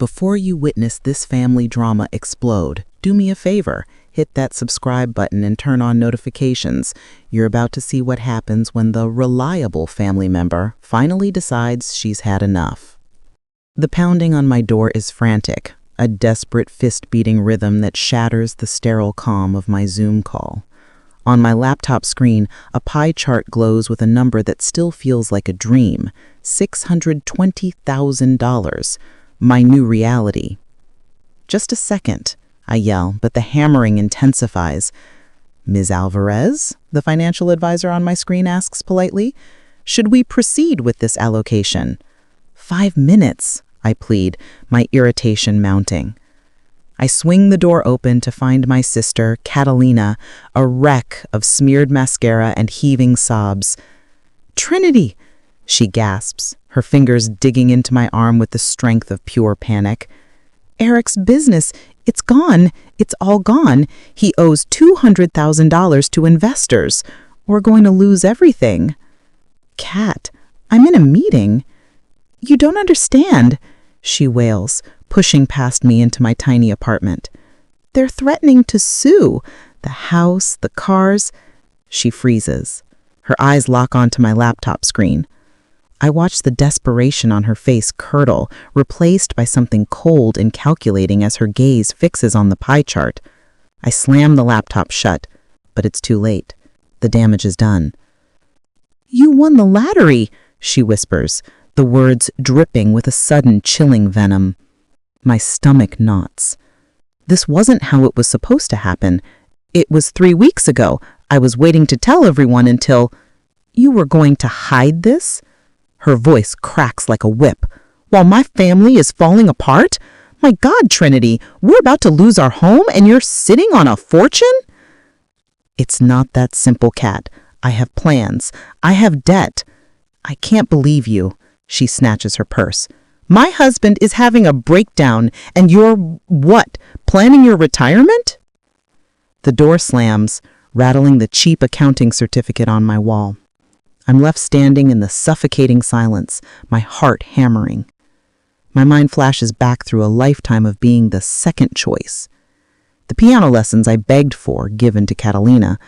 Before you witness this family drama explode, do me a favor. Hit that subscribe button and turn on notifications. You're about to see what happens when the reliable family member finally decides she's had enough. The pounding on my door is frantic, a desperate fist-beating rhythm that shatters the sterile calm of my Zoom call. On my laptop screen, a pie chart glows with a number that still feels like a dream: $620,000. My new reality. Just a second, I yell, but the hammering intensifies. Ms. Alvarez, the financial advisor on my screen asks politely, should we proceed with this allocation? 5 minutes, I plead, my irritation mounting. I swing the door open to find my sister, Catalina, a wreck of smeared mascara and heaving sobs. "Trinity!" she gasps, her fingers digging into my arm with the strength of pure panic. "Eric's business, it's gone. It's all gone. He owes $200,000 to investors. We're going to lose everything." "Cat, I'm in a meeting." "You don't understand," she wails, pushing past me into my tiny apartment. "They're threatening to sue. The house, the cars." She freezes. Her eyes lock onto my laptop screen. I watch the desperation on her face curdle, replaced by something cold and calculating as her gaze fixes on the pie chart. I slam the laptop shut, but it's too late. The damage is done. "You won the lottery," she whispers, the words dripping with a sudden chilling venom. My stomach knots. This wasn't how it was supposed to happen. It was 3 weeks ago. I was waiting to tell everyone until... "You were going to hide this?" Her voice cracks like a whip. "While my family is falling apart? My God, Trinity, we're about to lose our home and you're sitting on a fortune?" "It's not that simple, Kat. I have plans. I have debt." "I can't believe you." She snatches her purse. "My husband is having a breakdown and you're, what, planning your retirement?" The door slams, rattling the cheap accounting certificate on my wall. I'm left standing in the suffocating silence, my heart hammering. My mind flashes back through a lifetime of being the second choice. The piano lessons I begged for, given to Catalina,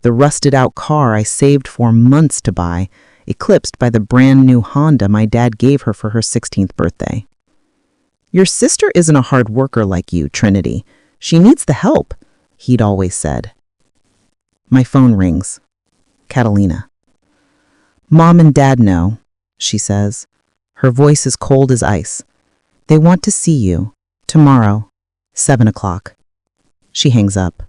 the rusted-out car I saved for months to buy, eclipsed by the brand-new Honda my dad gave her for her 16th birthday. "Your sister isn't a hard worker like you, Trinity. She needs the help," he'd always said. My phone rings. Catalina. "Mom and Dad know," she says. Her voice is cold as ice. "They want to see you. Tomorrow, 7 o'clock. She hangs up.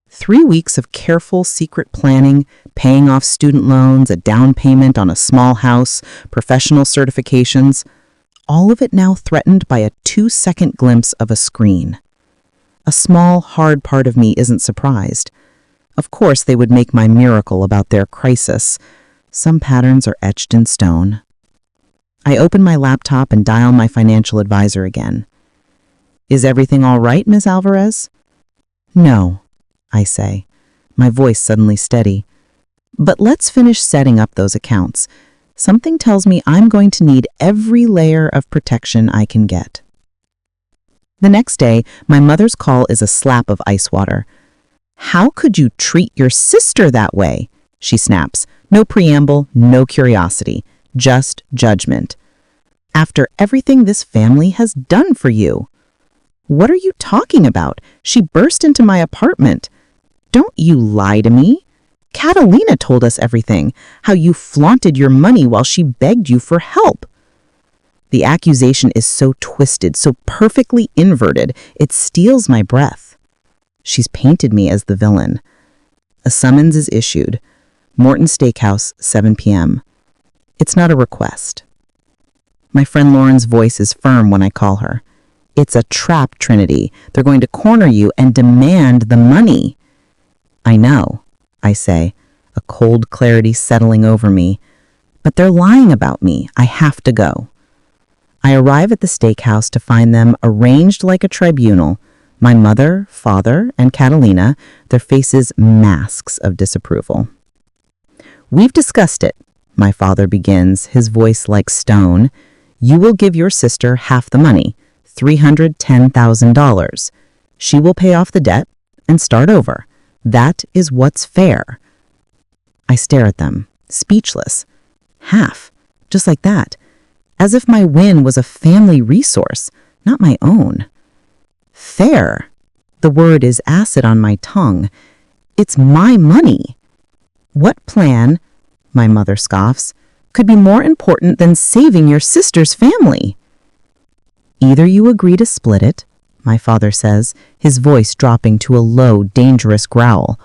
3 weeks of careful, secret planning, paying off student loans, a down payment on a small house, professional certifications, all of it now threatened by a 2-second glimpse of a screen. A small, hard part of me isn't surprised. Of course, they would make my miracle about their crisis. Some patterns are etched in stone. I open my laptop and dial my financial advisor again. "Is everything all right, Ms. Alvarez?" "No," I say, my voice suddenly steady. "But let's finish setting up those accounts. Something tells me I'm going to need every layer of protection I can get." The next day, my mother's call is a slap of ice water. "How could you treat your sister that way?" she snaps. No preamble, no curiosity, just judgment. "After everything this family has done for you." "What are you talking about? She burst into my apartment." "Don't you lie to me. Catalina told us everything, how you flaunted your money while she begged you for help." The accusation is so twisted, so perfectly inverted, it steals my breath. She's painted me as the villain. A summons is issued. Morton Steakhouse, 7 p.m. It's not a request. My friend Lauren's voice is firm when I call her. "It's a trap, Trinity. They're going to corner you and demand the money." "I know," I say, a cold clarity settling over me. "But they're lying about me. I have to go." I arrive at the steakhouse to find them arranged like a tribunal. My mother, father, and Catalina, their faces masks of disapproval. "We've discussed it," my father begins, his voice like stone. "You will give your sister half the money, $310,000. She will pay off the debt and start over. That is what's fair. I stare at them, speechless. Half, just like that, as if my win was a family resource, not my own. Fair. The word is acid on my tongue. It's my money. What plan, my mother scoffs, could be more important than saving your sister's family? Either you agree to split it, my father says, his voice dropping to a low, dangerous growl,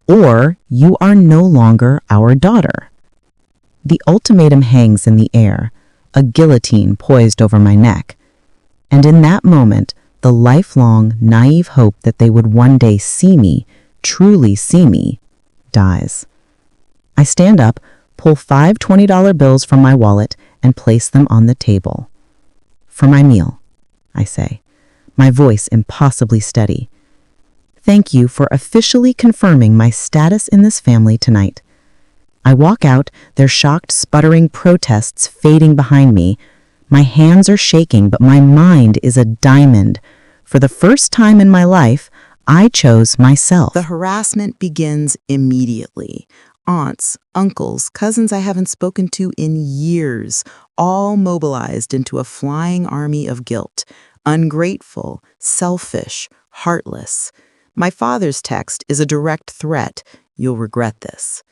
or you are no longer our daughter. The ultimatum hangs in the air, a guillotine poised over my neck. And in that moment, the lifelong, naive hope that they would one day see me, truly see me, dies. I stand up, pull 5 $20 bills from my wallet, and place them on the table. For my meal, I say, my voice impossibly steady. Thank you for officially confirming my status in this family tonight. I walk out, their shocked, sputtering protests fading behind me. My hands are shaking, but my mind is a diamond. For the first time in my life, I chose myself. The harassment begins immediately. Aunts, uncles, cousins I haven't spoken to in years, all mobilized into a flying army of guilt. Ungrateful, selfish, heartless. My father's text is a direct threat. You'll regret this.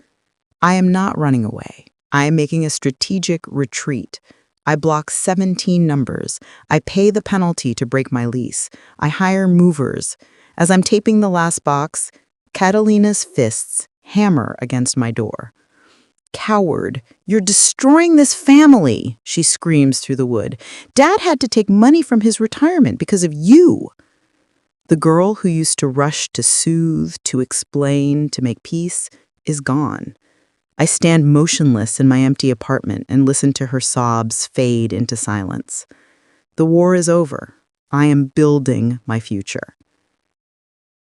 I am not running away. I am making a strategic retreat. I block 17 numbers. I pay the penalty to break my lease. I hire movers. As I'm taping the last box, Catalina's fists hammer against my door. Coward, you're destroying this family, she screams through the wood. Dad had to take money from his retirement because of you. The girl who used to rush to soothe, to explain, to make peace, is gone. I stand motionless in my empty apartment and listen to her sobs fade into silence. The war is over. I am building my future.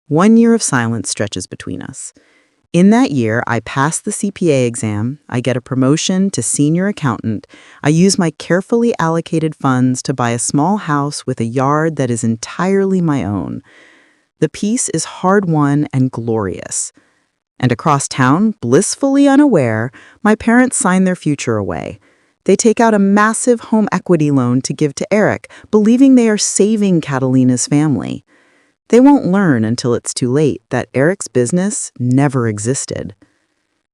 1 year of silence stretches between us. In that year, I pass the CPA exam, I get a promotion to senior accountant, I use my carefully allocated funds to buy a small house with a yard that is entirely my own. The peace is hard-won and glorious. And across town, blissfully unaware, my parents sign their future away. They take out a massive home equity loan to give to Eric, believing they are saving Catalina's family. They won't learn until it's too late that Eric's business never existed.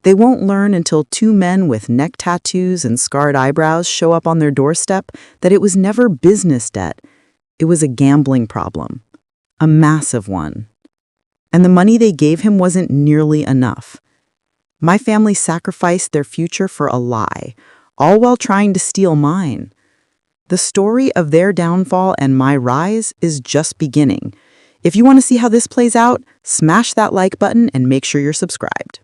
They won't learn until 2 men with neck tattoos and scarred eyebrows show up on their doorstep that it was never business debt. It was a gambling problem. A massive one. And the money they gave him wasn't nearly enough. My family sacrificed their future for a lie, all while trying to steal mine. The story of their downfall and my rise is just beginning. If you want to see how this plays out, smash that like button and make sure you're subscribed.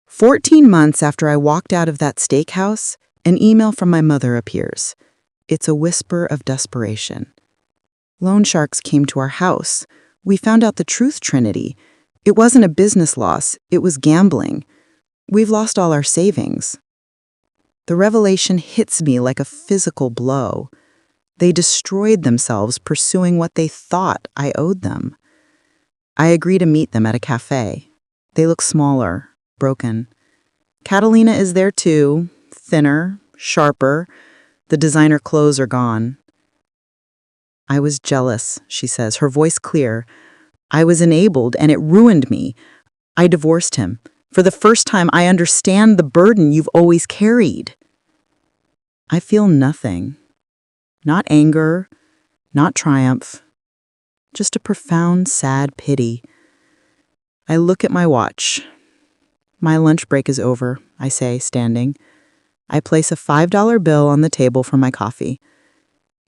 14 months after I walked out of that steakhouse, an email from my mother appears. It's a whisper of desperation. Loan sharks came to our house. We found out the truth, Trinity. It wasn't a business loss, it was gambling. We've lost all our savings. The revelation hits me like a physical blow. They destroyed themselves pursuing what they thought I owed them. I agree to meet them at a cafe. They look smaller, broken. Catalina is there too, thinner, sharper. The designer clothes are gone. I was jealous, she says, her voice clear. I was enabled, and it ruined me. I divorced him. For the first time, I understand the burden you've always carried. I feel nothing. Not anger, not triumph. Just a profound, sad pity. I look at my watch. My lunch break is over, I say, standing. I place a $5 bill on the table for my coffee.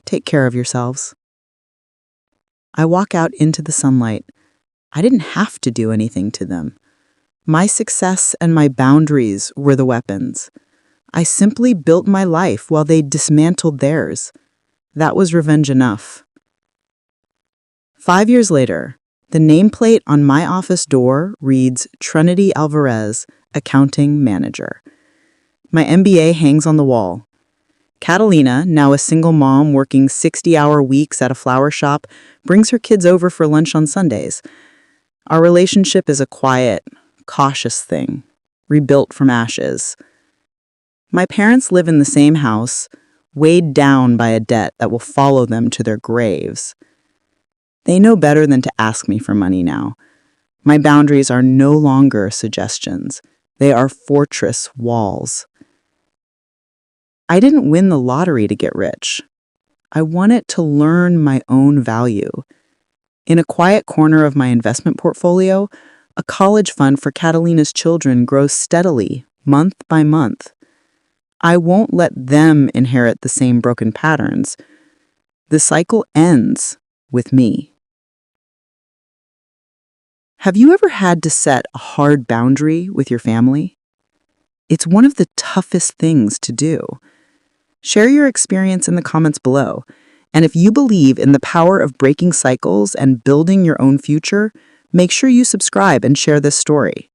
Take care of yourselves. I walk out into the sunlight. I didn't have to do anything to them. My success and my boundaries were the weapons. I simply built my life while they dismantled theirs. That was revenge enough. 5 years later, the nameplate on my office door reads Trinity Alvarez, Accounting Manager. My MBA hangs on the wall. Catalina, now a single mom working 60-hour weeks at a flower shop, brings her kids over for lunch on Sundays. Our relationship is a quiet, cautious thing, rebuilt from ashes. My parents live in the same house, weighed down by a debt that will follow them to their graves. They know better than to ask me for money now. My boundaries are no longer suggestions. They are fortress walls. I didn't win the lottery to get rich. I won it to learn my own value. In a quiet corner of my investment portfolio, a college fund for Catalina's children grows steadily, month by month. I won't let them inherit the same broken patterns. The cycle ends with me. Have you ever had to set a hard boundary with your family? It's one of the toughest things to do. Share your experience in the comments below. And if you believe in the power of breaking cycles and building your own future, make sure you subscribe and share this story.